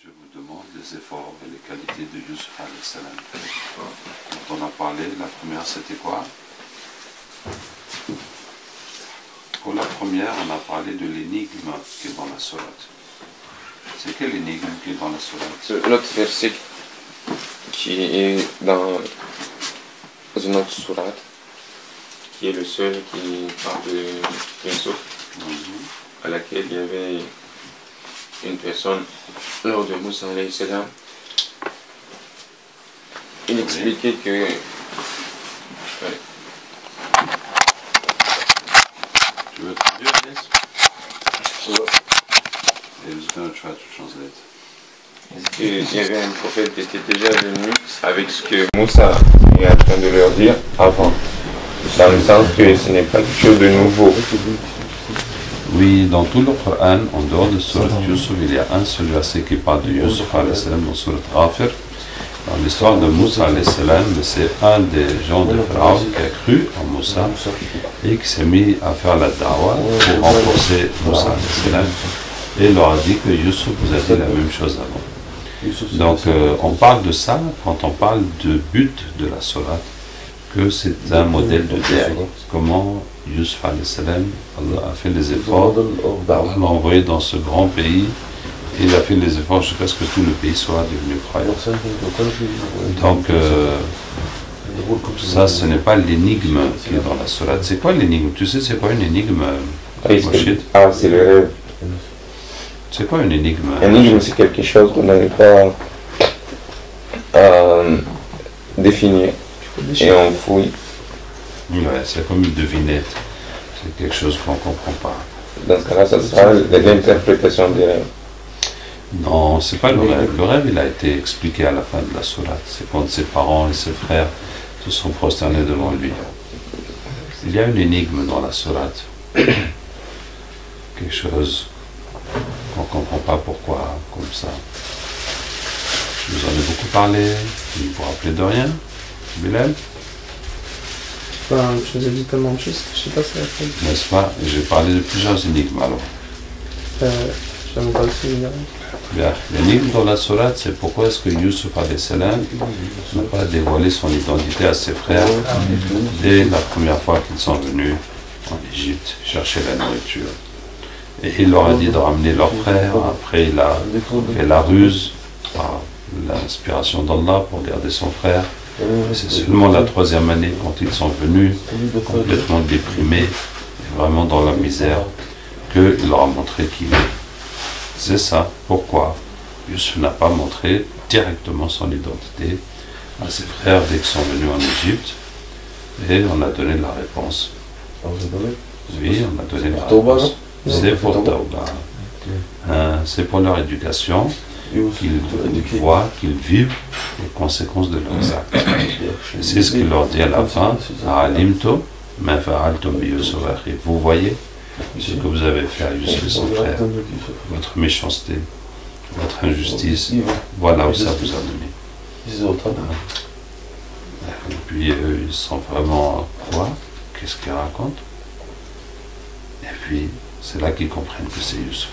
je vous demande les efforts et les qualités de Yusuf alayhi salam. Quand on a parlé, la première c'était quoi? Pour la première, on a parlé de l'énigme qui est dans la sourate. C'est quelle énigme qui est dans la sourate? L'autre verset qui est dans une autre sourate, qui est le seul qui parle de Yusuf, à laquelle il y avait une personne lors de Moussa alayhi salam. Il expliquait que Tu veux traduire, Agnès? I was going to try to translate. Il y avait un prophète qui était déjà venu avec ce que Moussa est en train de leur dire avant, dans le sens que ce n'est pas quelque chose de nouveau. Oui, dans tout le Coran, en dehors de Surat Yusuf, il y a un seul verset qui parle de Yusuf alayhi salam dans Surat Ghafir. Dans l'histoire de Moussa alayhi salam, c'est un des gens de Pharaon qui a cru en Moussa et qui s'est mis à faire la da'wah pour renforcer Moussa alayhi salam. Et il leur a dit que Yusuf vous a dit la même chose avant. Donc on parle de ça quand on parle de but de la sourate, que c'est un modèle de da'wah. Comment Yusuf alayhi salam, Allah a fait les efforts, Allah l'a envoyé dans ce grand pays, et il a fait les efforts jusqu'à ce que tout le pays soit devenu croyant. Donc ça, ce n'est pas l'énigme qui est dans la sourate. C'est quoi l'énigme? Tu sais c'est quoi une énigme? Ah, c'est le rêve. C'est quoi une énigme? Une énigme, c'est quelque chose qu'on n'arrive pas à définir et on fouille. Ouais, c'est comme une devinette. C'est quelque chose qu'on ne comprend pas. Dans ce cas-là, ça sera l'interprétation des rêves. Non, c'est pas le rêve. Le rêve, il a été expliqué à la fin de la sourate. C'est quand ses parents et ses frères se sont prosternés devant lui. Il y a une énigme dans la sourate. Quelque chose qu'on ne comprend pas pourquoi, comme ça. Je vous en ai beaucoup parlé. Vous ne vous rappelez de rien, Bilal? Je vous ai dit tellement de choses, je ne sais pas si c'est la N'est-ce pas? J'ai parlé de plusieurs énigmes alors. je n'aime pas le souvenir. Bien. L'énigme dans la sourate, c'est pourquoi est-ce que Yusuf alayhi salam n'a pas dévoilé son identité à ses frères dès la première fois qu'ils sont venus en Égypte chercher la nourriture. Et il leur a dit de ramener leurs frères. Après, il a fait la ruse par l'inspiration d'Allah pour garder son frère. C'est seulement la troisième année, quand ils sont venus, complètement déprimés, et vraiment dans la misère, qu'il leur a montré qui il est. C'est ça. Pourquoi Yusuf n'a pas montré directement son identité à ses frères dès qu'ils sont venus en Égypte. Et on a donné la réponse. Oui, on a donné la réponse. C'est pour Tauba. C'est pour leur éducation, qu'ils voient, qu'ils vivent les conséquences de leurs actes. C'est ce qu'il leur dit à la fin. Vous voyez ce que vous avez fait à Yusuf et son frère, votre méchanceté, votre injustice, voilà où ça vous a mené. Et puis eux, ils sont vraiment quoi? Qu'est-ce qu'ils racontent? Et puis c'est là qu'ils comprennent que c'est Yusuf.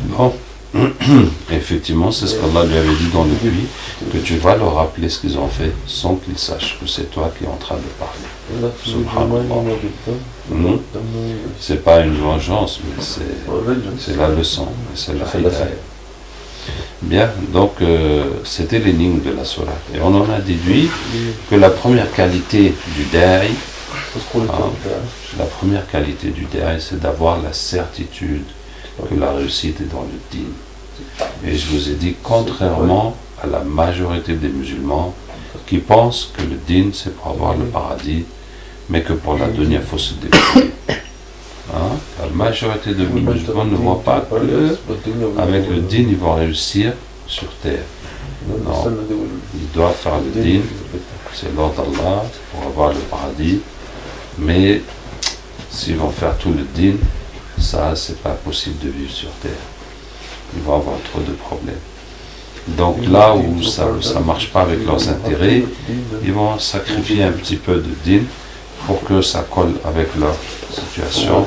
Bon, effectivement, c'est ce qu'Allah lui avait dit dans le puits, que tu vas leur rappeler ce qu'ils ont fait sans qu'ils sachent que c'est toi qui es en train de parler. Subhanallah. C'est pas une vengeance, mais c'est la leçon, c'est la hidayah. Bien, donc c'était l'énigme de la sourate. Et on en a déduit que la première qualité du da'i, la première qualité du da'i, c'est d'avoir la certitude que la réussite est dans le din. Et je vous ai dit, contrairement à la majorité des musulmans qui pensent que le din c'est pour avoir le paradis, mais que pour la dunya il faut se débrouiller. La majorité des musulmans ne voient pas que avec le din ils vont réussir sur terre. Non, ils doivent faire le din, c'est l'ordre d'Allah pour avoir le paradis, mais s'ils vont faire tout le din, ça c'est pas possible de vivre sur terre. Ils vont avoir trop de problèmes. Donc là où ça ne marche pas avec leurs intérêts, ils vont sacrifier un petit peu de din pour que ça colle avec leur situation.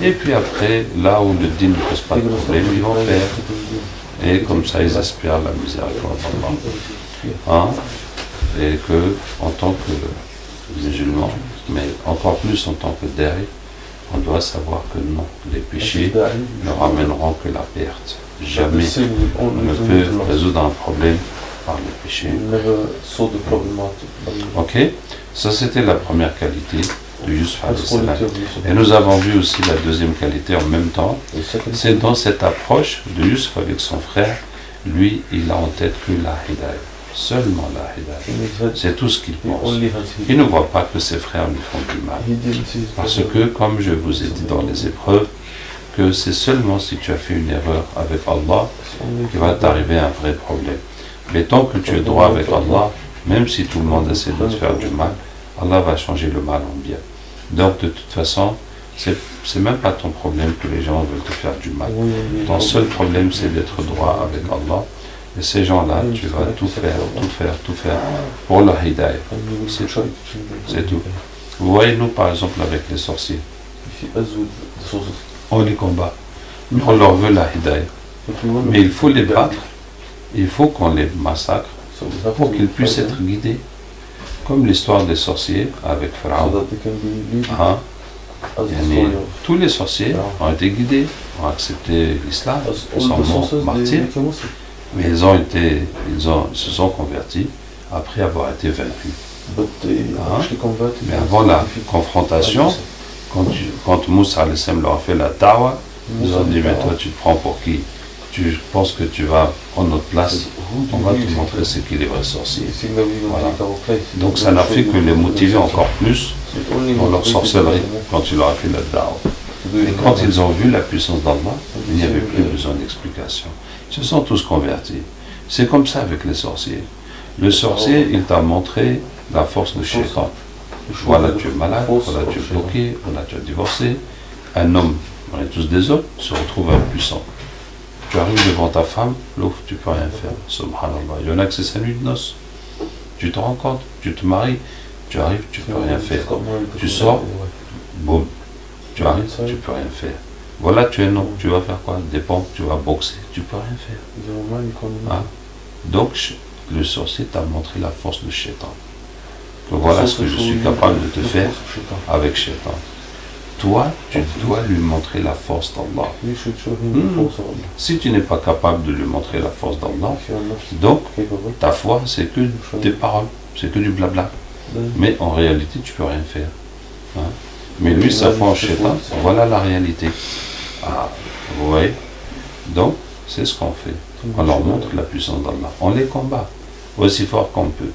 Et puis après, là où le din ne pose pas de problème, ils vont faire Et comme ça, ils aspirent la miséricorde d'Allah. Hein? Et que, en tant que musulman, mais encore plus en tant que da'i, on doit savoir que non, les péchés ne ramèneront que la perte. Jamais on ne peut résoudre un problème par le péché. Ok, ça c'était la première qualité de Yusuf alayhi salam. Et nous avons vu aussi la deuxième qualité en même temps. C'est dans cette approche de Yusuf avec son frère, lui il a en tête que la hidayah. Seulement la hidayah. C'est tout ce qu'il pense. Il ne voit pas que ses frères lui font du mal. Parce que, comme je vous ai dit dans les épreuves, que c'est seulement si tu as fait une erreur avec Allah qu'il va t'arriver un vrai problème. Mais tant que tu es droit avec Allah, même si tout le monde essaie de te faire du mal, Allah va changer le mal en bien. Donc de toute façon, c'est même pas ton problème que les gens veulent te faire du mal. Ton seul problème, c'est d'être droit avec Allah. Et ces gens-là, tu vas tout faire pour leur hidayah. C'est tout. C'est tout. Vous voyez, nous, par exemple, avec les sorciers, on les combat. Mais on leur veut la hidayah. Mais il faut les battre. Il faut qu'on les massacre pour qu'ils puissent être guidés. Comme l'histoire des sorciers avec Pharaon. Hein? Tous les sorciers ont été guidés, ont accepté l'islam, ils sont morts martyrs. Mais ils se sont convertis après avoir été vaincus. Mais avant la confrontation, quand Moussa alayhi salam leur a fait la dawa, ils ont dit, mais toi tu te prends pour qui? Tu penses que tu vas prendre notre place? On va te montrer ce qu'il est vrai sorcier. Voilà. Donc ça n'a fait que les motiver encore plus dans leur sorcellerie quand tu leur as fait la dawa. Et quand ils ont vu la puissance d'Allah, il n'y avait plus besoin d'explication. Ils se sont tous convertis. C'est comme ça avec les sorciers. Le sorcier, il t'a montré la force de Shaitan. Voilà, tu es malade, voilà, tu es bloqué, voilà, tu as divorcé. Un homme, on est tous des hommes, se retrouve impuissant. Tu arrives devant ta femme, l'ouf, tu ne peux rien faire. Subhanallah. Il y en a que c'est sa nuit de noces. Tu te rends compte, tu te maries, tu arrives, tu ne peux rien faire. Tu sors, boum. Tu arrives, tu ne peux rien faire. Voilà, tu es non, tu vas faire quoi? Des pompes, tu vas boxer, tu ne peux rien faire. Hein? Donc, le sorcier t'a montré la force de Shaitan. Voilà ce que je suis capable de te faire avec Shaitan. Toi, tu dois lui montrer la force d'Allah. Si tu n'es pas capable de lui montrer la force d'Allah, donc ta foi, c'est que des paroles, c'est que du blabla. Mais en réalité, tu ne peux rien faire. Hein? Mais lui, sa foi en Shaitan, voilà la réalité. Ah, vous voyez? Donc, c'est ce qu'on fait. On leur montre la puissance d'Allah. On les combat aussi fort qu'on peut.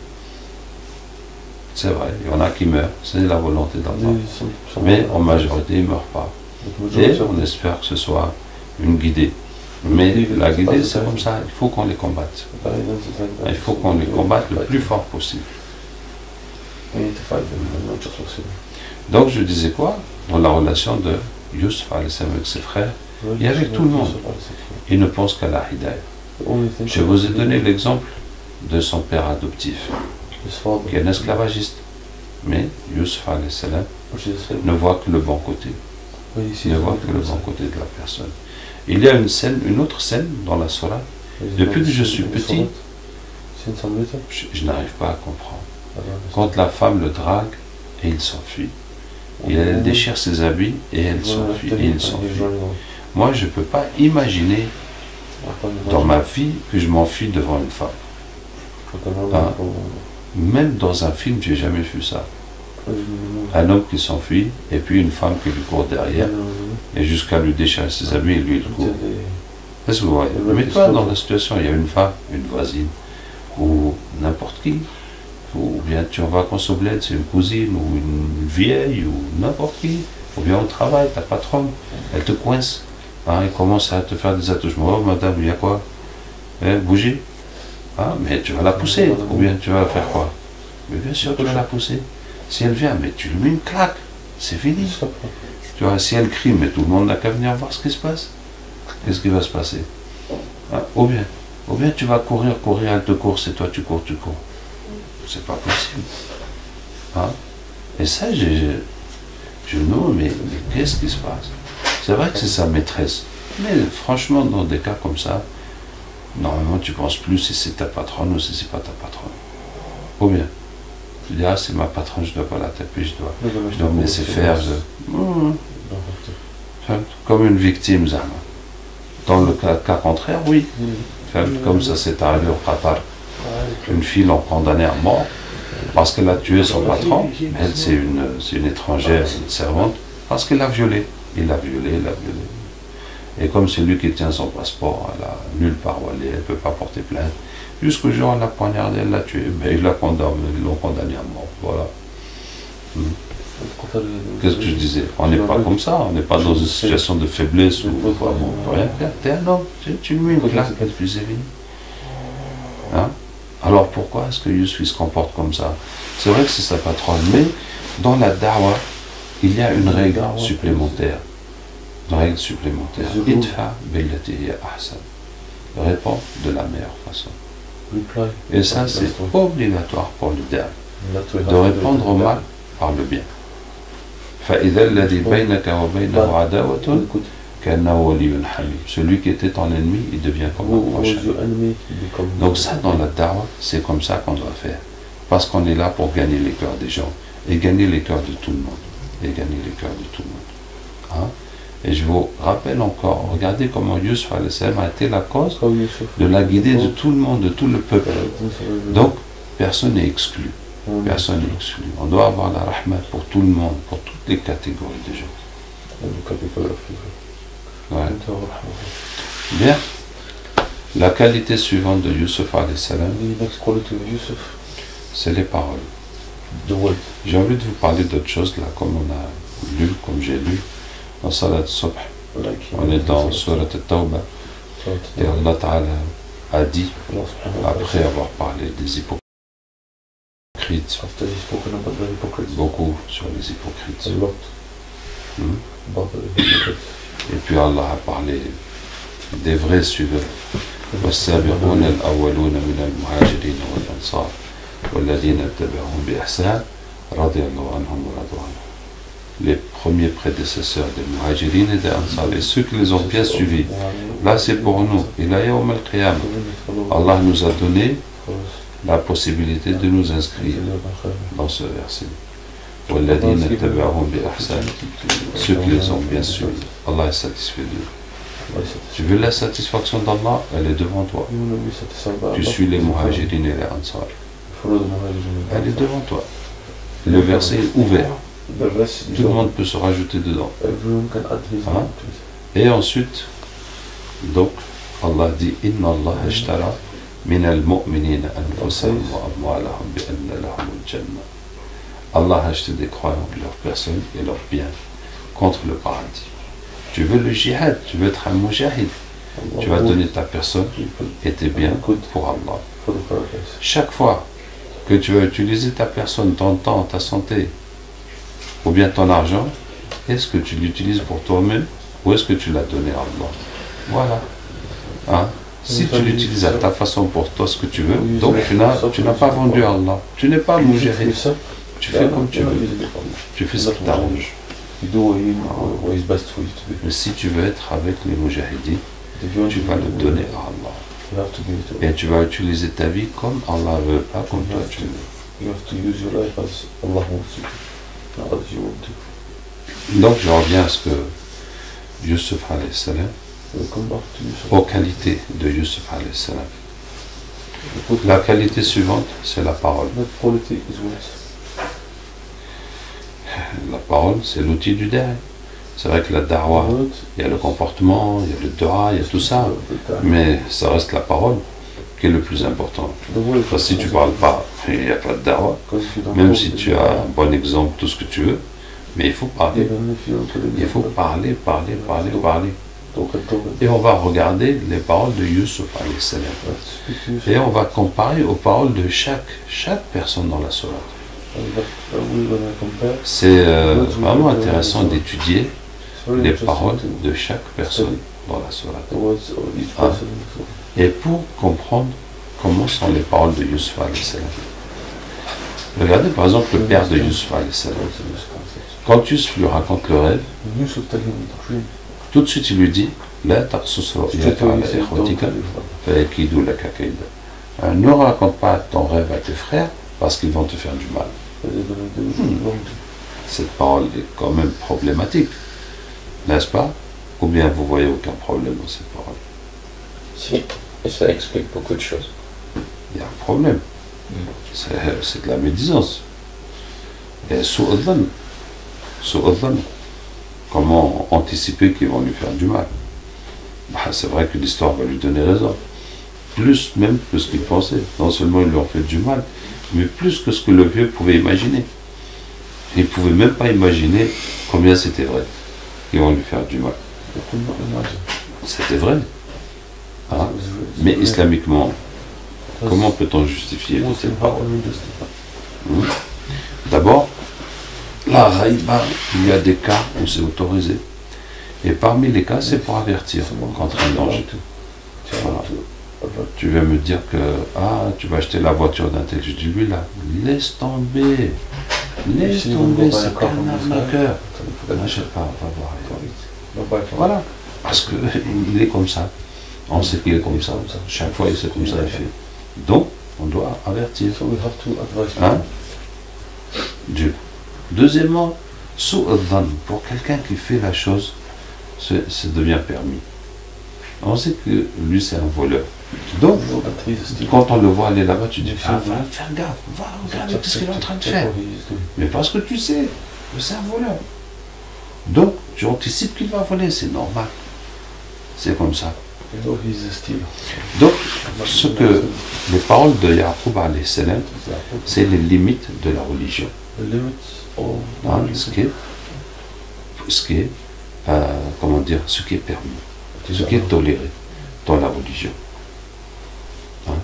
C'est vrai, il y en a qui meurent, c'est la volonté d'Allah. Mais en majorité, ils ne meurent pas. Et on espère que ce soit une guidée. Mais la guidée, c'est comme ça, il faut qu'on les combatte. Il faut qu'on les combatte le plus fort possible. Donc je disais quoi? Dans la relation de Yusuf avec ses frères et avec tout le monde. Il ne pense qu'à la hidayah. Je vous ai donné l'exemple de son père adoptif, qui est un esclavagiste. Mais Yusuf alayhi salam ne voit que le bon côté. Ne voit que le bon côté de la personne. Il y a une autre scène dans la Sourate. Depuis que je suis petit, je n'arrive pas à comprendre. Quand la femme le drague et il s'enfuit. Elle déchire ses habits et elle s'enfuit. Moi, je ne peux pas imaginer dans ma vie que je m'enfuis devant une femme. Hein? Même dans un film, je n'ai jamais vu ça. Un homme qui s'enfuit et puis une femme qui lui court derrière et jusqu'à lui déchirer ses habits et lui il court. Est-ce que vous voyez? Mais toi, dans la situation, il y a une femme, une voisine ou n'importe qui. Ou bien tu en vacances au bled, c'est une cousine ou une vieille ou n'importe qui. Ou bien au travail, ta patronne, elle te coince. Hein, elle commence à te faire des attouchements. Oh madame, il y a quoi? Bouger. Hein, mais tu vas la pousser. Ou bien tu vas faire quoi? Mais bien sûr, tu vas la pousser. Si elle vient, mais tu lui mets une claque. C'est fini. Tu vois, si elle crie, mais tout le monde n'a qu'à venir voir ce qui se passe. Qu'est-ce qui va se passer? Hein, ou bien tu vas courir, elle te court, c'est toi, tu cours. C'est pas possible. Hein? Et ça, je me demande, mais qu'est-ce qui se passe? C'est vrai que c'est sa maîtresse. Mais franchement, dans des cas comme ça, Normalement, tu ne penses plus si c'est ta patronne ou si c'est pas ta patronne. Ou bien, tu dis, ah, c'est ma patronne, je ne dois pas la taper, je dois me laisser faire. Comme une victime, Zahma. Dans le cas contraire, oui. Comme ça s'est arrivé au Qatar. Une fille l'ont condamnée à mort parce qu'elle a tué son patron. Elle, c'est une étrangère, une servante, parce qu'elle l'a violée. Il l'a violée, il l'a violée. Et comme c'est lui qui tient son passeport, elle a nulle part où aller, elle ne peut pas porter plainte. Jusqu'au jour où elle l'a poignardée, elle l'a tué. Mais ils l'ont condamné à mort. Voilà. Qu'est-ce que je disais? On n'est pas comme ça, on n'est pas dans une situation de faiblesse où on ne peut rien faire. T'es un homme, tu lui mets une claque, tu sais bien. Hein? Alors pourquoi est-ce que Youssouf se comporte comme ça? C'est vrai que c'est sa patronne, mais dans la da'wa, il y a une règle supplémentaire. Une règle supplémentaire. Idfa billati hiya ahsan. Réponds de la meilleure façon. Et ça, c'est obligatoire pour le da'wa. De répondre au mal par le bien. فإذا الذي بينك وبينه عداوة كأنه ولي حميم. Celui qui était ton ennemi, il devient comme un proche. Donc ça, dans la da'wa, c'est comme ça qu'on doit faire. Parce qu'on est là pour gagner les cœurs des gens. Et gagner les cœurs de tout le monde. Et gagner les cœurs de tout le monde. Hein? Et je vous rappelle encore, regardez comment Youssouf a été la cause de la guider de tout le monde, de tout le peuple. Donc, personne n'est exclu. Personne n'est exclu. On doit avoir la rahma pour tout le monde, pour toutes les catégories de gens. Ouais. Bien. La qualité suivante de Youssouf alayhi salam, c'est les paroles. J'ai envie de vous parler d'autre chose là, comme on a lu, comme j'ai lu dans Salat Subh. On est dans Surat al-Tawbah. Et Allah Ta'ala a dit, après avoir parlé des hypocrites, beaucoup sur les hypocrites. Et puis Allah a parlé des vrais suiveurs. والسابقون الأولون من المهاجرين والأنصار والذين اتبعهم بإحسان رضي الله عنهم ورضوا عنه. Les premiers prédécesseurs des muhajirines et des ansar, et ceux qui les ont bien suivis. Là, c'est pour nous. Il a yawm al-qiyam. Allah nous a donné la possibilité de nous inscrire dans ce verset. وَالَّذِينَ اتَّبَعُهُمْ بِإِحْسَانٍ. Ceux qui les ont bien suivis. Allah est satisfait d'eux. Tu veux la satisfaction d'Allah? Elle est devant toi. Tu suis les muhajirines et les ansar. Elle est devant toi. Le verset est ouvert. Tout le monde peut se rajouter dedans. Hein? Et ensuite, donc, Allah dit Inna Allah ashtara min al-mu'minina anfusahum wa amwalahum bi anna lahum al-jannah. Allah a acheté des croyants, leurs personnes et leurs biens contre le paradis. Tu veux le jihad, tu veux être un mujahid, tu vas donner ta personne et tes biens pour Allah. Chaque fois que tu vas utiliser ta personne, ton temps, ta santé, ou bien ton argent, est-ce que tu l'utilises pour toi-même ou est-ce que tu l'as donné à Allah? Voilà. Hein? Si tu l'utilises à ta façon pour toi, ce que tu veux, donc tu n'as pas vendu à Allah. Tu n'es pas mujahid. Tu fais comme tu veux. Tu fais ce qui t'arrange. Mais si tu veux être avec les mujahidis, tu vas le donner à Allah. Et tu vas utiliser ta vie comme Allah veut, pas comme toi tu veux. Donc je reviens à ce que Youssouf alayhi salam, aux qualités de Youssouf alayhi salam. La qualité suivante, c'est la parole. La parole, c'est l'outil du da'wa. C'est vrai que la da'wa, il y a le comportement, il y a le dua, il y a tout ça, mais ça reste la parole qui est le plus important. Parce que si tu ne parles pas, il n'y a pas de da'wa. Même si tu as un bon exemple, tout ce que tu veux, mais il faut parler. Il faut parler. Et on va regarder les paroles de Youssouf alayhi salam. Et on va comparer aux paroles de chaque personne dans la sourate. C'est vraiment intéressant d'étudier les paroles de chaque personne dans la sourate. Ah. Et pour comprendre comment sont les paroles de Youssouf alayhi salam. Regardez par exemple le père de Youssouf alayhi salam. Quand Youssouf lui raconte le rêve, Tout de suite, il lui dit, ne raconte pas ton rêve à tes frères parce qu'ils vont te faire du mal. Cette parole est quand même problématique, n'est-ce pas? Ou bien vous voyez aucun problème dans cette parole? Si, et ça explique beaucoup de choses. Il y a un problème. C'est de la médisance. Et su'adhan. Comment anticiper qu'ils vont lui faire du mal? C'est vrai que l'histoire va lui donner raison. Plus même que ce qu'il pensait. Non seulement ils lui ont fait du mal, mais plus que ce que le vieux pouvait imaginer. Il ne pouvait même pas imaginer combien c'était vrai qu'ils vont lui faire du mal. C'était vrai. Hein? Mais islamiquement, comment peut-on justifier cette parole? D'abord, la raïba, il y a des cas où c'est autorisé. Et parmi les cas, c'est pour avertir contre un danger. Voilà. Tu vas me dire que tu vas acheter la voiture d'un tel. Je dis lui là, laisse tomber. Laisse tomber, c'est qu'un arnaqueur. N'achète pas, va voir ailleurs. Voilà. Parce qu'il est comme ça. On sait qu'il est comme ça. Chaque fois, c'est comme ça, il fait. Donc, on doit avertir. Hein? Dieu. Deuxièmement, su'adhan, pour quelqu'un qui fait la chose, ça devient permis. On sait que lui, c'est un voleur. Donc, quand on le voit aller là-bas, tu dis, va faire gaffe, va regarder ce qu'il est en train de faire. Mais parce que tu sais que c'est un voleur. Donc, tu anticipes qu'il va voler, c'est normal. C'est comme ça. Donc, ce que les paroles de Yaqub alayhi salam, c'est les limites de la religion. Hein, ce qui est comment dire, ce qui est permis, ce qui est toléré dans la religion. Hein?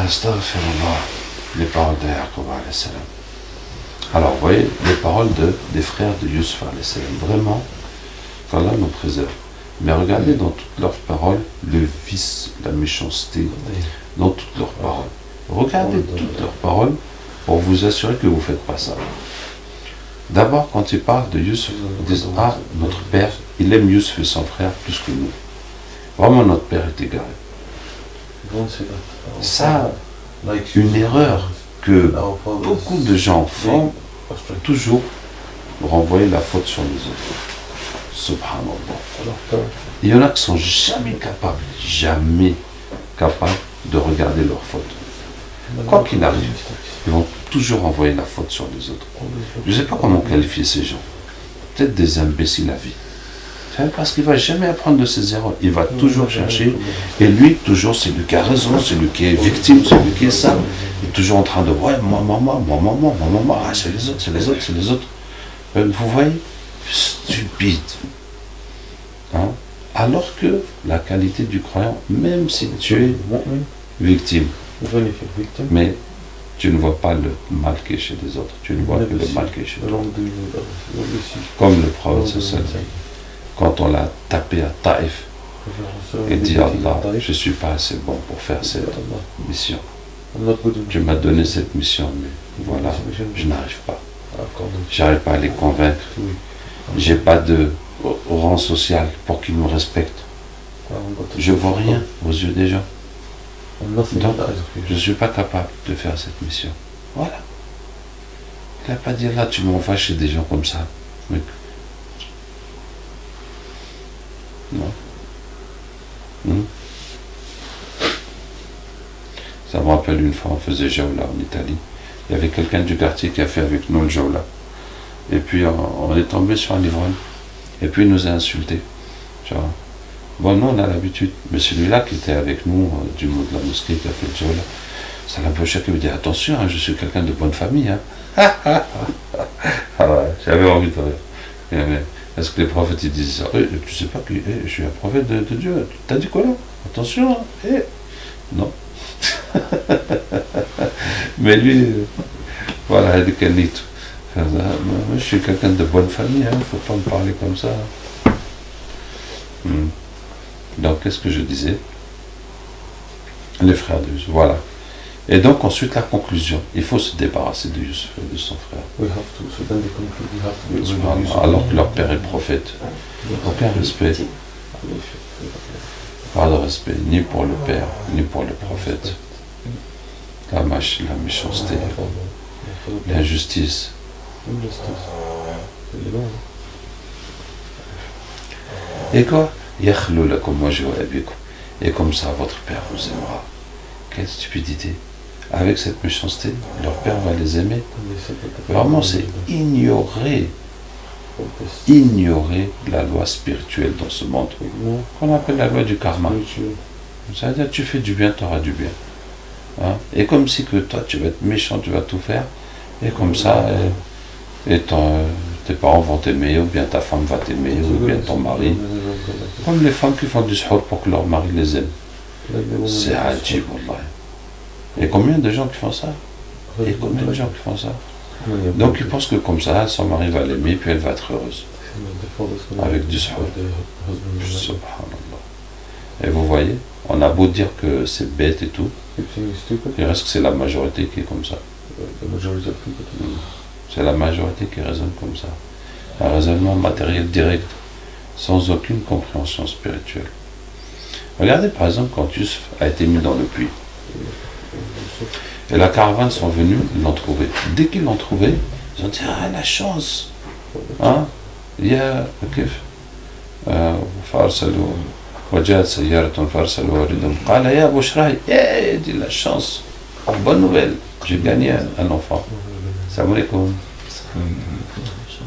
Astaghfirullah, les paroles de Yaqub alayhi salam. Alors, vous voyez, les paroles des frères de Yusuf alayhi salam, vraiment, qu'Allah nous préserve. Mais regardez dans toutes leurs paroles le vice, la méchanceté, dans toutes leurs paroles. Regardez toutes leurs paroles pour vous assurer que vous ne faites pas ça. D'abord, quand ils parlent de Yusuf, ils disent, notre père, il aime Yusuf et son frère plus que nous. Vraiment, notre père est égaré. Ça, une erreur que beaucoup de gens font, toujours renvoyer la faute sur les autres. Subhanallah. Il y en a qui sont jamais capables de regarder leurs fautes. Quoi qu'il arrive, ils vont toujours envoyer la faute sur les autres. Je ne sais pas comment qualifier ces gens. Peut-être des imbéciles à vie. Parce qu'il ne va jamais apprendre de ses erreurs. Il va toujours chercher. Et lui, toujours, c'est lui qui a raison, c'est lui qui est victime, c'est lui qui est ça. Il est toujours en train de, ouais, moi, c'est les autres, c'est les autres, c'est les autres. Vous voyez? Stupide. Hein? Alors que la qualité du croyant, même si tu es victime, mais tu ne vois pas le mal qui est chez les autres, tu ne vois que le mal qui est chez toi. Comme le prophète, quand on l'a tapé à Taïf et dit Allah, je ne suis pas assez bon pour faire cette mission. Tu m'as donné cette mission, mais voilà, je n'arrive pas. Je n'arrive pas à les convaincre. J'ai pas de rang social pour qu'ils me respectent. Je ne vois rien aux yeux des gens. Donc, je ne suis pas capable de faire cette mission. Voilà. Il n'a pas dit là, tu m'envoies chez des gens comme ça. Mais... non. Ça me rappelle une fois, on faisait Jawla en Italie. Il y avait quelqu'un du quartier qui a fait avec nous le Jawla. Et puis on est tombé sur un ivrogne. Et puis il nous a insultés. Tu vois. Bon, nous on a l'habitude. Mais celui-là qui était avec nous, du mot de la mosquée, qui a fait le Jawla, ça l'a un peu choqué. Il me dit, attention, hein, je suis quelqu'un de bonne famille. Hein. Ah ouais, j'avais envie de rire. Est-ce que les prophètes ils disent ça? Tu sais pas que je suis un prophète de Dieu. T'as dit quoi là? Attention. Non. Mais lui, voilà, il dit moi, je suis quelqu'un de bonne famille, il ne faut pas me parler comme ça. Donc, qu'est-ce que je disais? Les frères de Yusuf, voilà. Et donc ensuite la conclusion, il faut se débarrasser de Youssef et de son frère. Alors que leur père est prophète. Aucun respect. Pas de respect, ni pour le père, ni pour le prophète. La méchanceté, l'injustice. Et quoi? Et comme ça, votre père vous aimera. Quelle stupidité! Avec cette méchanceté, leur père va les aimer. Vraiment, c'est ignorer la loi spirituelle dans ce monde, qu'on appelle la loi du karma. C'est-à-dire, tu fais du bien, tu auras du bien. Hein? Et comme si que toi, tu vas être méchant, tu vas tout faire, et comme ça, tes parents vont t'aimer, ou bien ta femme va t'aimer, ou bien ton mari. Comme les femmes qui font du sport pour que leur mari les aime. C'est ajib, wallah. Et combien de gens qui font ça? Et combien de gens qui font ça? Donc ils pensent que comme ça, son mari va l'aimer, puis elle va être heureuse. Avec du sport. Subhanallah. Et vous voyez, on a beau dire que c'est bête et tout, il reste que c'est la majorité qui est comme ça. C'est la majorité qui raisonne comme ça. Un raisonnement matériel direct, sans aucune compréhension spirituelle. Regardez par exemple quand Youssef a été mis dans le puits. Et la caravane sont venus, ils l'ont trouvé. Dès qu'ils l'ont trouvé, ils ont dit ah la chance. Hein? Il y a فارسلوا وجاءت سيارة فارسلوا واردهم قال يا بشرى dit la chance. Bonne nouvelle, j'ai gagné un enfant. Salam alaikum.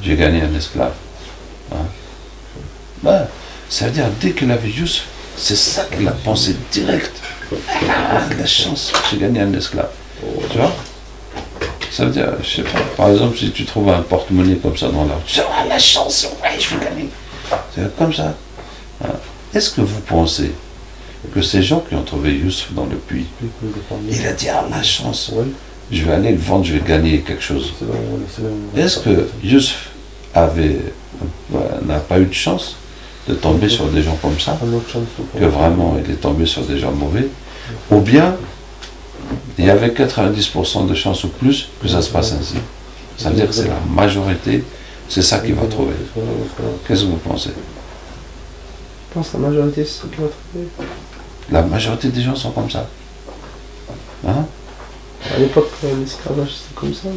J'ai gagné un esclave. Hein? Ben, ça veut dire dès qu'il a vu Youssef, c'est ça qu'il a pensé direct. Ah, la chance, j'ai gagné un esclave. Tu vois? Ça veut dire, je sais pas, par exemple, si tu trouves un porte-monnaie comme ça dans la rue, tu dis, ah, la chance, ouais, je vais gagner. C'est comme ça. Hein? Est-ce que vous pensez que ces gens qui ont trouvé Youssef dans le puits, il a dit, ah, la chance, je vais aller le vendre, je vais gagner quelque chose. Est-ce que Youssef n'a pas eu de chance de tomber sur des gens comme ça, que vraiment il est tombé sur des gens mauvais, ou bien il y avait 90% de chances ou plus que ça se passe ainsi. Ça veut dire que c'est la majorité, c'est ça qu'il va trouver. Qu'est-ce que vous pensez? Je pense que la majorité, c'est ça qu'il va trouver. La majorité des gens sont comme ça. Hein? À l'époque, l'esclavage, c'était comme ça.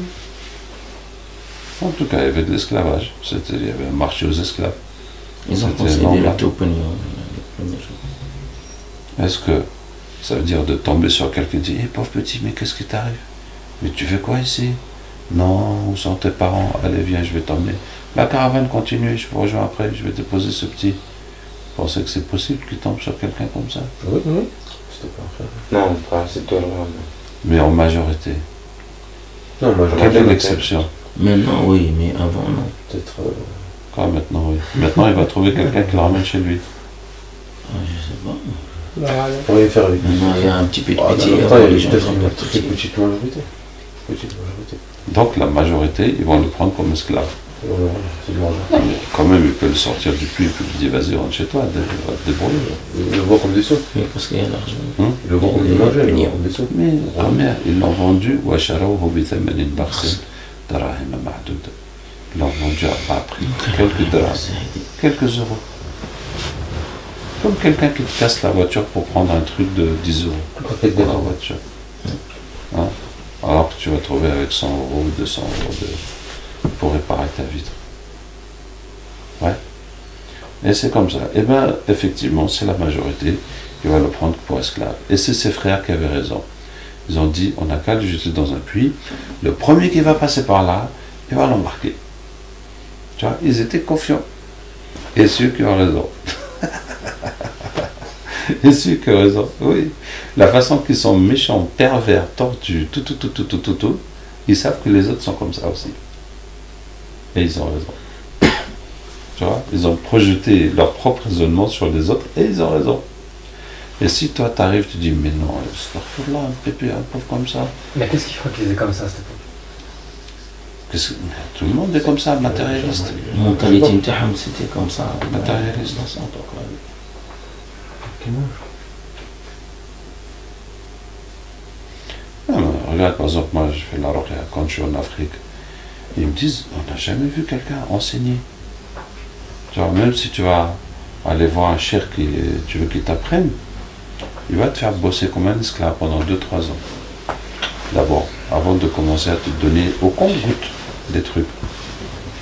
En tout cas, il y avait de l'esclavage. Il y avait un marché aux esclaves. Ils ont pensé direct au pognon. Est-ce que ça veut dire de tomber sur quelqu'un et dire hey, pauvre petit, mais qu'est-ce qui t'arrive? Mais tu fais quoi ici? Non, où sont tes parents? Allez, viens, je vais t'emmener. La caravane continue, je vous rejoins après, je vais déposer ce petit. Vous pensez que c'est possible qu'il tombe sur quelqu'un comme ça? Oui, oui. Non, pas c'est toi. Mais en majorité. Non, quelle est l'exception? Maintenant, oui, mais avant, non. Peut-être. Quoi, maintenant, oui. Maintenant, il va trouver quelqu'un qui le ramène chez lui. Ah, je sais pas. On va y faire avec. Maintenant, il y a un petit peu de pitié. Il y a peut-être une très petite majorité. Donc, la majorité, ils vont le prendre comme esclave. Mais quand même, il peut le sortir du puits et puis lui dire vas-y, rentre chez toi, débrouille. Il le voit comme des sous. Oui, parce qu'il y a l'argent. Il le voit comme des manger, il le voit comme des sous. Mais combien ils l'ont vendu? Ils l'ont vendu à bas prix. Quelques drachmes, quelques euros. Comme quelqu'un qui te casse la voiture pour prendre un truc de 10 euros pour la voiture. Hein? Alors que tu vas trouver avec 100 euros ou 200 euros pour réparer ta vitre. Ouais. Et c'est comme ça. Et bien, effectivement, c'est la majorité qui va le prendre pour esclave. Et c'est ses frères qui avaient raison. Ils ont dit, on n'a qu'à le jeter dans un puits. Le premier qui va passer par là, il va l'embarquer. Tu vois, ils étaient confiants. Et ceux qui ont raison. Et ceux qui ont raison, oui. La façon qu'ils sont méchants, pervers, tordus, tout, ils savent que les autres sont comme ça aussi. Et ils ont raison. Tu vois, ils ont projeté leur propre raisonnement sur les autres et ils ont raison. Et si toi t'arrives, tu dis mais non, là, un pépé, un pauvre comme ça. Mais qu'est-ce qu'il faut qu'ils aient comme ça à cette époque? Tout le monde est comme ça, matérialiste. La mentalité interne, c'était comme ça. Matérialiste. regarde, par exemple, moi je fais la ruqya quand je suis en Afrique. Ils me disent, on n'a jamais vu quelqu'un enseigner. Tu vois, même si tu vas aller voir un cheikh qui tu veux qu'il t'apprenne, il va te faire bosser comme un esclave pendant 2-3 ans. D'abord, avant de commencer à te donner au compte-goutte des trucs.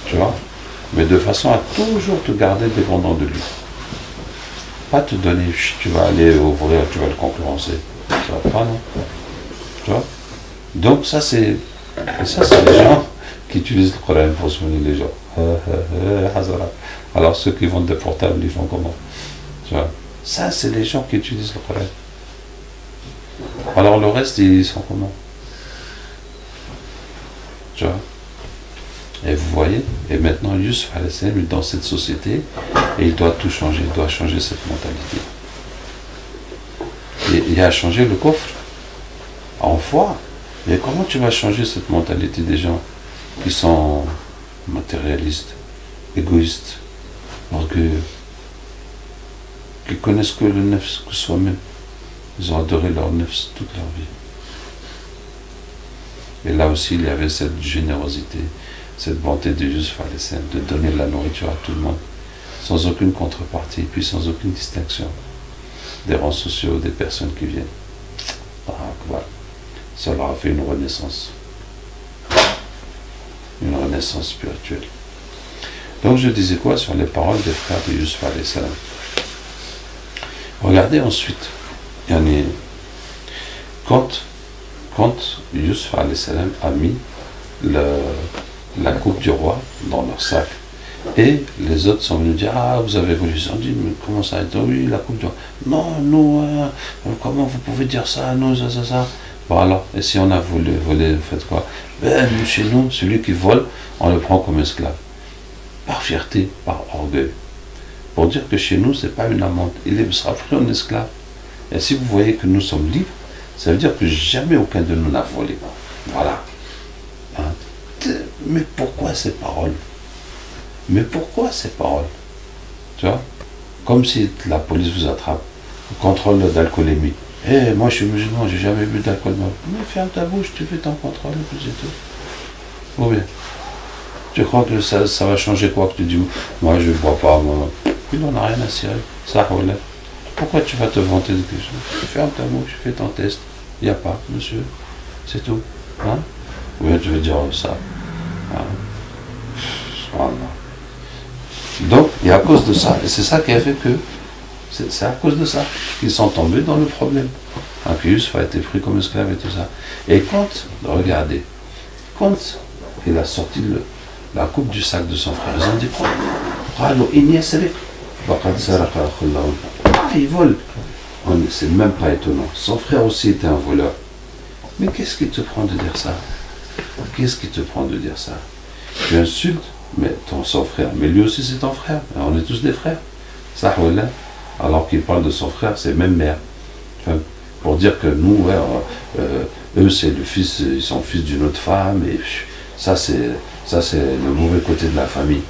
Tu vois, mais de façon à toujours te garder dépendant de lui. Pas te donner, tu vas aller ouvrir, tu vas le concurrencer. Ça va pas, non? Tu vois? Donc ça c'est les gens qui utilisent le Coran pour soigner les gens. Alors ceux qui vendent des portables, ils font comment? Tu vois? Ça c'est les gens qui utilisent le Coran. Alors le reste, ils sont comment? Tu vois? Et vous voyez, et maintenant Yusuf est dans cette société et il doit tout changer, il doit changer cette mentalité. Et il a changé le coffre en foi. Mais comment tu vas changer cette mentalité des gens qui sont matérialistes, égoïstes, orgueilleux, qui connaissent que le nefs, que soi-même? Ils ont adoré leur nefs toute leur vie. Et là aussi, il y avait cette générosité, cette bonté de Yusuf de donner de la nourriture à tout le monde, sans aucune contrepartie, puis sans aucune distinction des rangs sociaux, des personnes qui viennent. Voilà. Ça leur a fait une renaissance spirituelle. Donc je disais quoi sur les paroles des frères de Yusuf alayhi salam? Regardez ensuite, quand Yusuf alayhi salam a mis la coupe du roi dans leur sac, et les autres sont venus dire, ah vous avez voulu, ils ont dit, mais comment ça? Oui, la coupe du roi. Non, nous, comment vous pouvez dire ça? Nous, ça. Bon alors, et si on a voulu voler, vous faites quoi? Ben, chez nous, celui qui vole, on le prend comme esclave. Par fierté, par orgueil. Pour dire que chez nous, c'est pas une amende. Il sera pris en esclave. Et si vous voyez que nous sommes libres, ça veut dire que jamais aucun de nous n'a volé. Voilà. Hein? Mais pourquoi ces paroles? Mais pourquoi ces paroles? Tu vois? Comme si la police vous attrape, contrôle d'alcoolémie. Eh, moi je suis musulman, j'ai jamais bu d'alcool. Mais ferme ta bouche, tu fais ton contrôle, et puis c'est tout. Ou bien, tu crois que ça va changer quoi que tu dis, moi je ne bois pas, moi. Il n'en a rien à cirer. Ça, pourquoi tu vas te vanter de quelque chose? Ferme ta bouche, fais ton test. Il n'y a pas, monsieur. C'est tout. Hein? Ou bien tu veux dire ça. Hein? Donc, et à cause de ça, et c'est ça qui a fait que, c'est à cause de ça qu'ils sont tombés dans le problème. Que Yusuf a été pris comme esclave et tout ça. Et regardez, quand il a sorti la coupe du sac de son frère, ils ont dit, il vole. C'est même pas étonnant. Son frère aussi était un voleur. Mais qu'est-ce qui te prend de dire ça? Qu'est-ce qui te prend de dire ça? Tu insultes son frère, mais lui aussi c'est ton frère. On est tous des frères. Ça, voilà. Alors qu'il parle de son frère, c'est même mère. Enfin, pour dire que nous, eux c'est le fils, ils sont fils d'une autre femme, et ça c'est le mauvais côté de la famille.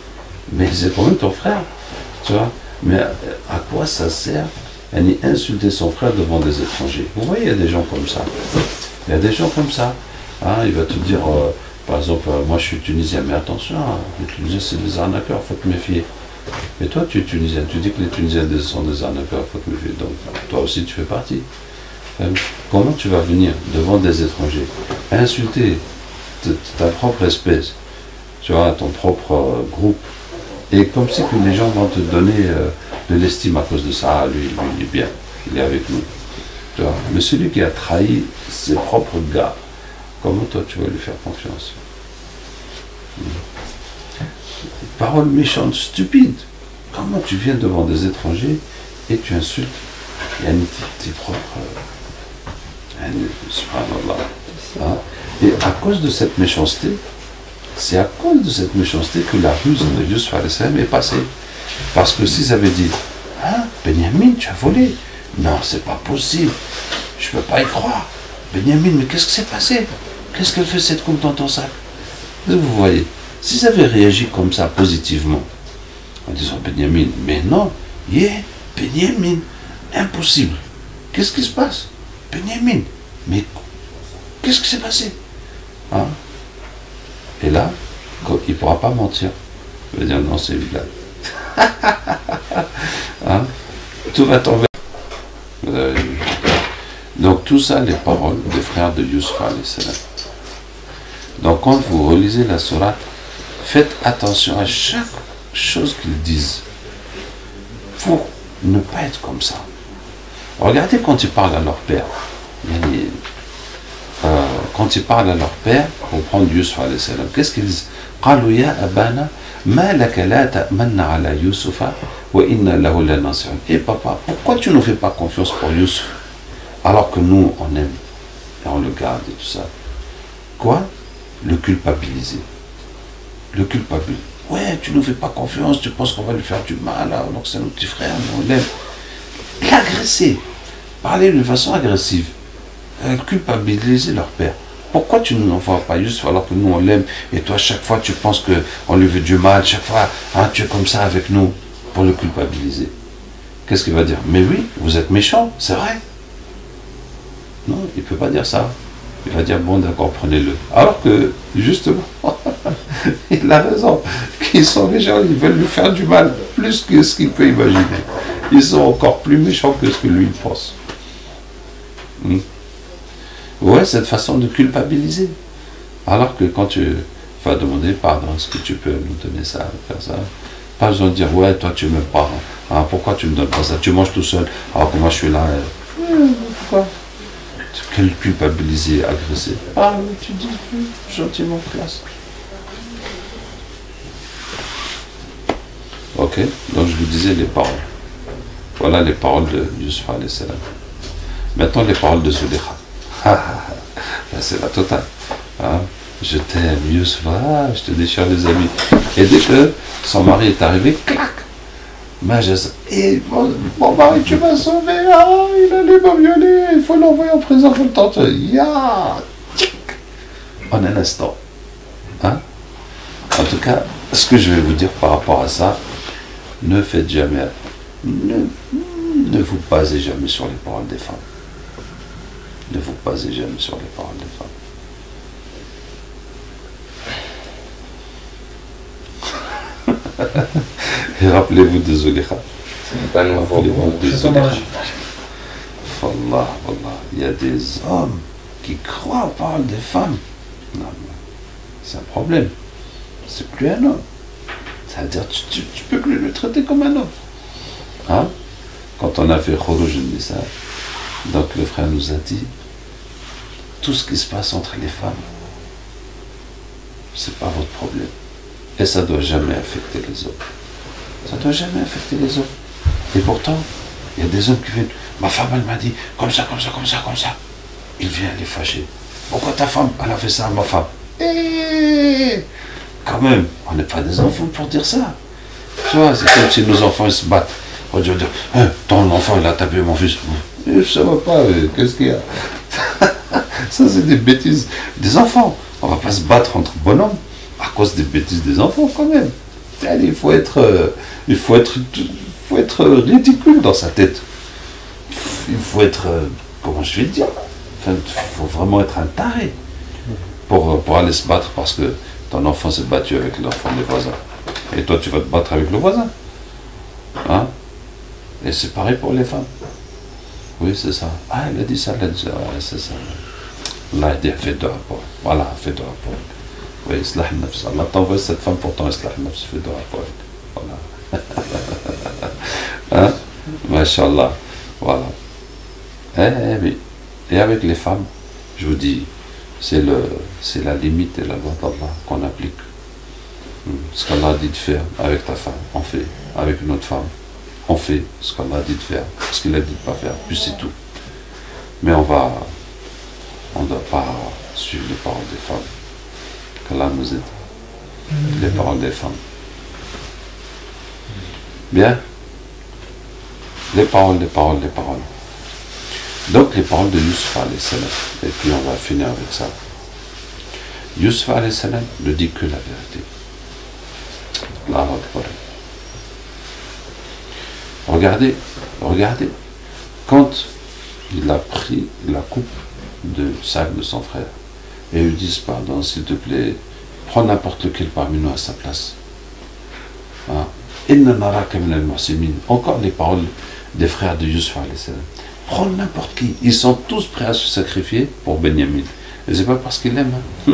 Mais c'est quand même ton frère, tu vois. Mais à quoi ça sert insulter son frère devant des étrangers? Vous voyez, il y a des gens comme ça. Il y a des gens comme ça. Hein, il va te dire, par exemple, moi je suis tunisien, mais attention, les Tunisiens c'est des arnaqueurs, il faut te méfier. Mais toi tu es tunisien, tu dis que les Tunisiens sont des arnaqueurs, il faut te méfier. Donc toi aussi tu fais partie. Comment tu vas venir devant des étrangers insulter ta propre espèce, tu vois, ton propre groupe, et comme si que les gens vont te donner de l'estime à cause de ça? Ah, lui il est bien, il est avec nous, tu vois. Mais celui qui a trahi ses propres gars, comment toi tu vas lui faire confiance? Paroles méchantes, stupides. Comment tu viens devant des étrangers et tu insultes tes propres... Subhanallah. Hein? Et à cause de cette méchanceté, c'est à cause de cette méchanceté que la ruse de Yusuf est passée. Parce que s'ils avaient dit, hein, Benyamin, tu as volé? Non, c'est pas possible. Je peux pas y croire. Benyamin, mais qu'est-ce qui s'est passé? Qu'est-ce qu'elle fait cette coupe dans ton sac? Vous voyez, s'ils avaient réagi comme ça positivement, en disant Benyamin, mais non, Benyamin, impossible. Qu'est-ce qui se passe? Benyamin, mais qu'est-ce qui s'est passé? Hein? Et là, il ne pourra pas mentir. Il va dire non, c'est une blague. Hein? Tout va tomber. Donc tout ça, les paroles des frères de Yusuf alayhi salam. Donc quand vous relisez la sourate, faites attention à chaque chose qu'ils disent pour ne pas être comme ça. Regardez quand ils parlent à leur père. Quand ils parlent à leur père, pour prendre Yusuf alayhi salam, qu'est-ce qu'ils disent? قالوا يا أبانا ما لك لا تأمن على يوسف وإنا له لناصحون. Et papa, pourquoi tu ne fais pas confiance pour Yusuf alors que nous on aime et on le garde et tout ça? Quoi? Le culpabiliser. Le culpabiliser. Ouais, tu ne fais pas confiance, tu penses qu'on va lui faire du mal, alors que c'est notre petit frère, nous on l'aime. L'agresser. Parler de façon agressive. Culpabiliser leur père. Pourquoi tu ne l'envoies pas Yusuf alors que nous on l'aime et toi chaque fois tu penses qu'on lui veut du mal, chaque fois hein, tu es comme ça avec nous pour le culpabiliser. Qu'est-ce qu'il va dire? Mais oui, vous êtes méchant, c'est vrai. Non, il ne peut pas dire ça. Il va dire bon d'accord, prenez-le. Alors que justement, il a raison. Qu'ils sont méchants, ils veulent lui faire du mal plus que ce qu'il peut imaginer. Ils sont encore plus méchants que ce que lui pense. Ouais, cette façon de culpabiliser. Alors que quand tu vas demander pardon, est-ce que tu peux nous donner ça, faire ça, pas besoin de dire ouais, toi tu m'aimes pas, hein, pourquoi tu me donnes pas ça, tu manges tout seul, alors que moi je suis là. Pourquoi? Quel culpabiliser, agresser. Ah, mais tu dis gentiment, classe. Ok, donc je vous disais les paroles. Voilà les paroles de Yusuf alayhi salam. Maintenant les paroles de Zuleikha. C'est la totale. Hein? Je t'aime, Yusuf, je te déchire les amis. Et dès que son mari est arrivé, clac, et mon mari, tu m'as sauvé, il allait me violer, il faut l'envoyer en prison, il faut le tenter. En un instant. Hein? En tout cas, ce que je vais vous dire par rapport à ça, ne faites jamais, ne vous basez jamais sur les paroles des femmes. Ne vous basez jamais sur les paroles des femmes. Et rappelez-vous de Zuleikha. Rappelez-vous de Zuleikha. Wallah, il y a des hommes qui croient aux paroles des femmes. Non, c'est un problème. C'est plus un homme. Ça veut dire tu peux plus le traiter comme un homme. Hein? Quand on a fait Khuruj al-Nisa, donc le frère nous a dit tout ce qui se passe entre les femmes, c'est pas votre problème. Et ça ne doit jamais affecter les hommes. Ça ne doit jamais affecter les hommes. Et pourtant, il y a des hommes qui viennent, ma femme elle m'a dit comme ça. Il vient les fâcher. Pourquoi ta femme elle a fait ça à ma femme? Quand même, on n'est pas des enfants pour dire ça. Tu vois, c'est comme si nos enfants ils se battent. On dit, ton enfant il a tapé mon fils. Je ne sais pas, qu'est-ce qu'il y a? Ça c'est des bêtises des enfants. On ne va pas se battre entre bonhommes à cause des bêtises des enfants quand même. Il faut être ridicule dans sa tête. Il faut être, comment je vais dire, il faut vraiment être un taré pour aller se battre parce que ton enfant s'est battu avec l'enfant des voisins. Et toi tu vas te battre avec le voisin. Hein? Et c'est pareil pour les femmes. Oui, c'est ça. Ah, elle a dit ça, ouais, c'est ça. Allah a dit, fais de rapport. Voilà, fais de rapport. Oui, islah nafs. Allah t'envoie cette femme pourtant, islah nafs, fais de rapport. Voilà. Hein? Masha'Allah. Voilà. Oui. Et avec les femmes, je vous dis, c'est la limite et la loi d'Allah qu'on applique. Ce qu'Allah a dit de faire avec ta femme, on fait. Avec une autre femme, on fait ce qu'Allah a dit de faire, ce qu'il a dit de ne pas faire, puis c'est tout. Mais on ne doit pas suivre les paroles des femmes. Qu'Allah nous aide. Les paroles des femmes. Bien. Les paroles. Donc les paroles de Yusuf alayhi salam. Et puis on va finir avec ça. Yusuf alayhi salam ne dit que la vérité. Allahu Akbar. Regardez, quand il a pris la coupe du sac de son frère. Et ils lui disent, pardon, s'il te plaît, prends n'importe lequel parmi nous à sa place. Hein? Encore les paroles des frères de Yusuf alayhi salam. Prends n'importe qui. Ils sont tous prêts à se sacrifier pour Benyamin. Et c'est pas parce qu'il l'aime. Hein.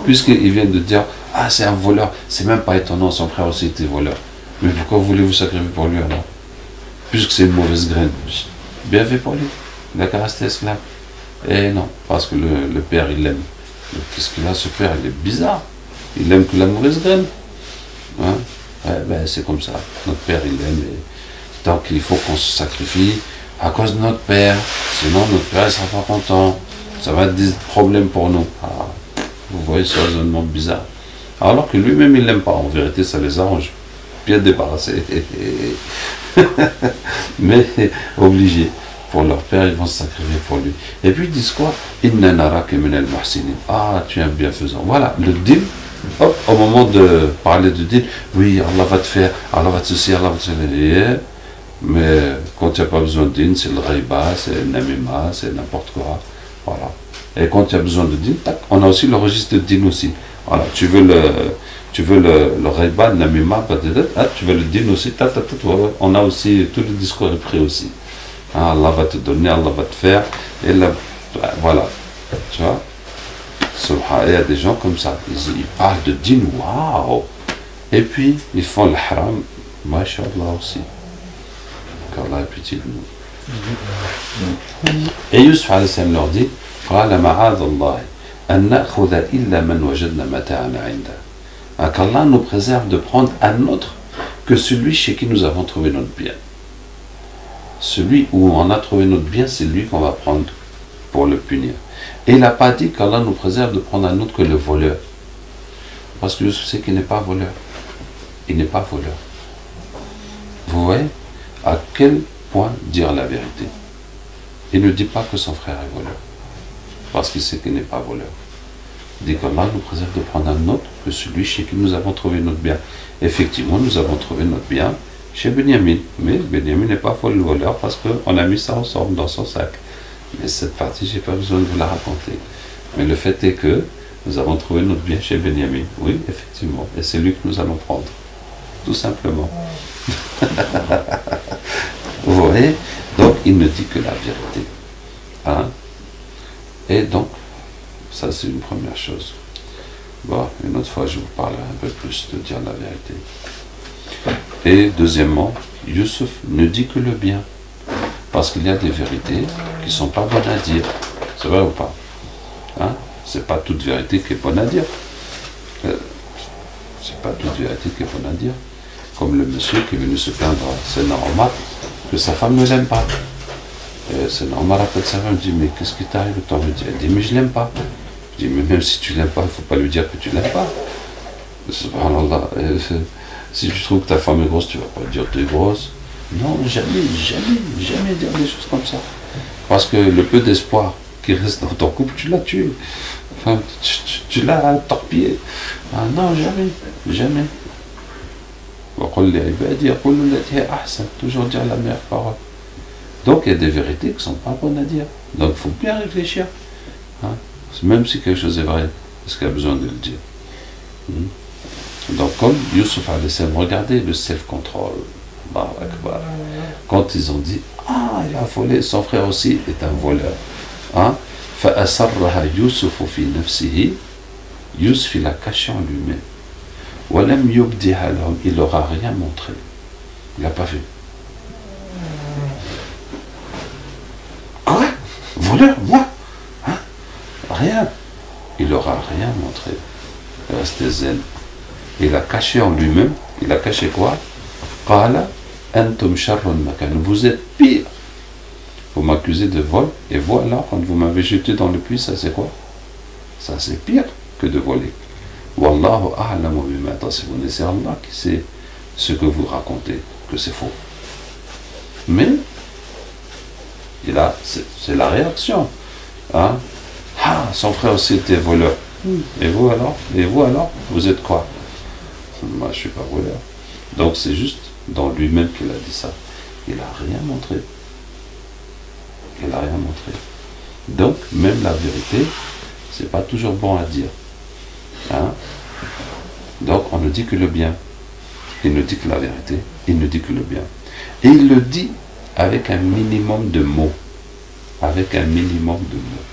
Puisqu'ils viennent de dire, ah c'est un voleur. C'est même pas étonnant, son frère aussi était voleur. Mais pourquoi voulez-vous sacrifier pour lui alors? Puisque c'est une mauvaise graine. Bien fait pour lui. Il n'a qu'à rester esclave. Et non, parce que le père il l'aime. Qu'est-ce qu'il a ce père? Il est bizarre. Il aime que la mauvaise graine. Hein? Ouais, ben, c'est comme ça. Notre père il aime. Et donc il faut qu'on se sacrifie à cause de notre père. Sinon notre père ne sera pas content. Ça va être des problèmes pour nous. Ah, vous voyez ce raisonnement bizarre. Alors que lui-même il l'aime pas. En vérité ça les arrange. Bien débarrassés. Mais obligés. Pour leur père, ils vont se sacrifier pour lui. Et puis ils disent quoi? Inna naraka min al-muhsinin. Ah, tu es un bienfaisant. Voilà, le din, hop, au moment de parler de din, oui, Allah va te faire, Allah va te ceci, Allah va te faire. Mais quand il n'y a pas besoin de din, c'est le ghaiba, c'est le namima, c'est n'importe quoi. Voilà. Et quand il y a besoin de din, tac, on a aussi le registre de din aussi. Voilà, tu veux le ghaiba, le namima, tu veux le din aussi, on a aussi, tout le discours est pris aussi. Allah va te donner, Allah va te faire, et là, voilà, tu vois, il y a des gens comme ça, ils parlent de din, waouh, et puis ils font le haram, mashallah aussi, qu'Allah ait pitié de nous. Et Yusuf alayhi salam leur dit, قال معاذ الله أن نأخذ إلا من وجدنا متاعنا عنده. Qu'Allah nous préserve de prendre un autre que celui chez qui nous avons trouvé notre bien. Celui où on a trouvé notre bien, c'est lui qu'on va prendre pour le punir. Et il n'a pas dit qu'Allah nous préserve de prendre un autre que le voleur. Parce que je sais qu'il n'est pas voleur. Il n'est pas voleur. Vous voyez à quel point dire la vérité. Il ne dit pas que son frère est voleur. Parce qu'il sait qu'il n'est pas voleur. Il dit qu'Allah nous préserve de prendre un autre que celui chez qui nous avons trouvé notre bien. Effectivement, nous avons trouvé notre bien chez Benyamin, mais Benyamin n'est pas le voleur parce qu'on a mis ça ensemble dans son sac. Mais cette partie, je n'ai pas besoin de vous la raconter. Mais le fait est que nous avons trouvé notre bien chez Benyamin. Oui, effectivement. Et c'est lui que nous allons prendre. Tout simplement. Vous voyez? Donc, il ne dit que la vérité. Hein? Et donc, ça c'est une première chose. Bon, une autre fois, je vous parlerai un peu plus de dire la vérité. Et deuxièmement, Yusuf ne dit que le bien. Parce qu'il y a des vérités qui ne sont pas bonnes à dire. C'est vrai ou pas? Hein? C'est pas toute vérité qui est bonne à dire. C'est pas toute vérité qui est bonne à dire. Comme le monsieur qui est venu se plaindre, c'est normal que sa femme ne l'aime pas. C'est normal, après sa femme dit, mais qu'est-ce qui t'arrive? Elle dit, mais je l'aime pas. Je dis, mais même si tu l'aimes pas, il ne faut pas lui dire que tu l'aimes pas. Subhanallah. Si tu trouves que ta femme est grosse, tu ne vas pas dire que tu es grosse. Non, jamais dire des choses comme ça. Parce que le peu d'espoir qui reste dans ton couple, tu l'as tué. Enfin, tu l'as torpillé. Ah, non, jamais. Toujours dire la meilleure parole. Donc il y a des vérités qui ne sont pas bonnes à dire. Donc il faut bien réfléchir. Hein? Même si quelque chose est vrai, est-ce qu'il y a besoin de le dire? Donc comme Yusuf alayhi salam, regardez le self-control. Quand ils ont dit, ah, il a volé, son frère aussi est un voleur. Hein? فَأَسَرَّهَا يُوسُفُ فِي نَفْسِهِ. Yusuf il a caché en lui-même. وَلَمْ يُبْدِهَا لَهُمْ. Il leur a rien montré. Il n'a pas fait. Quoi? Voleur? Moi? Hein? Rien. Il leur a rien montré. Il restait zen. Il a caché en lui-même. Il a caché quoi? قَالَ أَنْتُمْ شَرٌّ مَكَانٍ. Vous êtes pire. Vous m'accusez de vol. Et voilà, quand vous m'avez jeté dans le puits, ça c'est quoi? Ça c'est pire que de voler. Wallahu a'lamu bima tasifun. Et c'est Allah qui sait ce que vous racontez, que c'est faux. Mais, c'est la réaction. Hein? Ah, son frère aussi était voleur. Et vous alors? Vous êtes quoi? Moi, je ne suis pas voleur. Donc, c'est juste dans lui-même qu'il a dit ça. Il n'a rien montré. Donc, même la vérité, c'est pas toujours bon à dire. Hein? Donc, on ne dit que le bien. Il ne dit que la vérité, il ne dit que le bien. Et il le dit avec un minimum de mots. Avec un minimum de mots.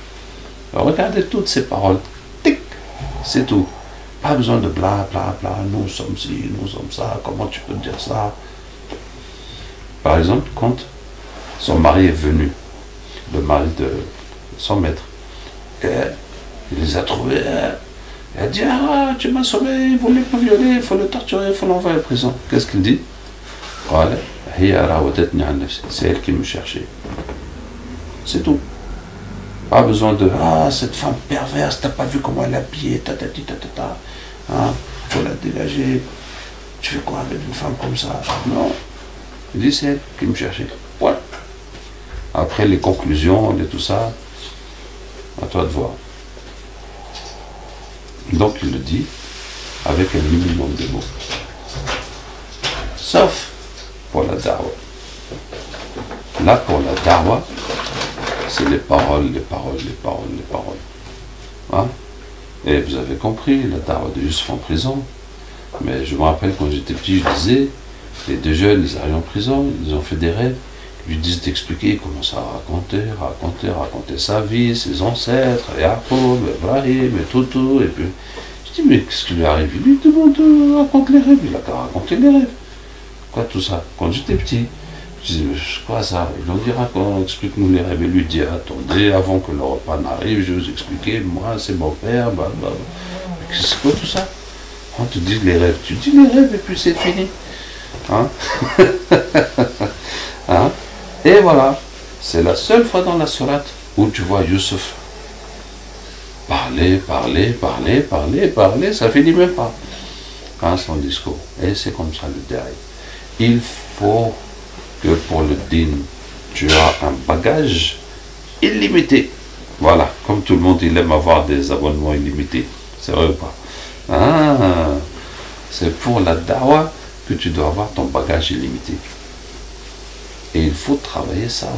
Alors, regardez toutes ces paroles. Tic, c'est tout. Pas besoin de bla bla bla, nous sommes ci, nous sommes ça, comment tu peux dire ça? Par exemple, quand son mari est venu, le mari de son maître, et il les a trouvés, il a dit, ah, tu m'as sauvé, il voulait me violer, il faut le torturer, il faut l'envoyer à la prison. Qu'est-ce qu'il dit? C'est elle qui me cherchait. C'est tout. Pas besoin de, ah, cette femme perverse, t'as pas vu comment elle est habillée, hein, faut la dégager. Tu fais quoi avec une femme comme ça? Non. Il dit, c'est elle qui me cherchait. Voilà. Après les conclusions et tout ça, à toi de voir. Donc il le dit avec un minimum de mots. Sauf pour la da'wa. Là, pour la da'wa, c'est les paroles, les paroles, les paroles, les paroles. Hein? Et vous avez compris, la da'wa de Youssef en prison. Mais je me rappelle quand j'étais petit, je disais, les deux jeunes, ils arrivent en prison, ils ont fait des rêves, ils lui disent d'expliquer, ils commencent à raconter sa vie, ses ancêtres, Yacoub, Ibrahim, et tout, et puis, je dis, mais qu'est-ce qui lui arrive? Il lui demande de raconter les rêves, il a qu'à raconter les rêves. Quoi tout ça? Quand j'étais petit, je disais, mais quoi ça? Ils ont dit, raconte, explique-nous les rêves. Il lui dit, attendez, avant que le repas n'arrive, je vais vous expliquer, moi, c'est mon père, c'est quoi tout ça? On te dit les rêves, tu dis les rêves et puis c'est fini. Hein? Hein? Et voilà, c'est la seule fois dans la sourate où tu vois Youssef parler, ça finit même pas. Hein, son discours. Et c'est comme ça le derrière. Il faut que pour le din, tu as un bagage illimité. Voilà, comme tout le monde, il aime avoir des abonnements illimités. C'est vrai ou pas? Ah, c'est pour la da'wa que tu dois avoir ton bagage illimité. Et il faut travailler ça,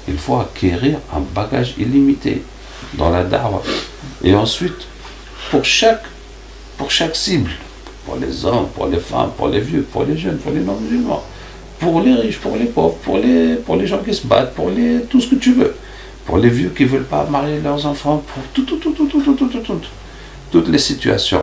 il faut acquérir un bagage illimité dans la da'wa. Et ensuite, pour chaque cible, pour les hommes, pour les femmes, pour les vieux, pour les jeunes, pour les non-musulmans, pour les riches, pour les pauvres, pour les gens qui se battent, pour tout ce que tu veux, pour les vieux qui ne veulent pas marier leurs enfants, pour toutes les situations.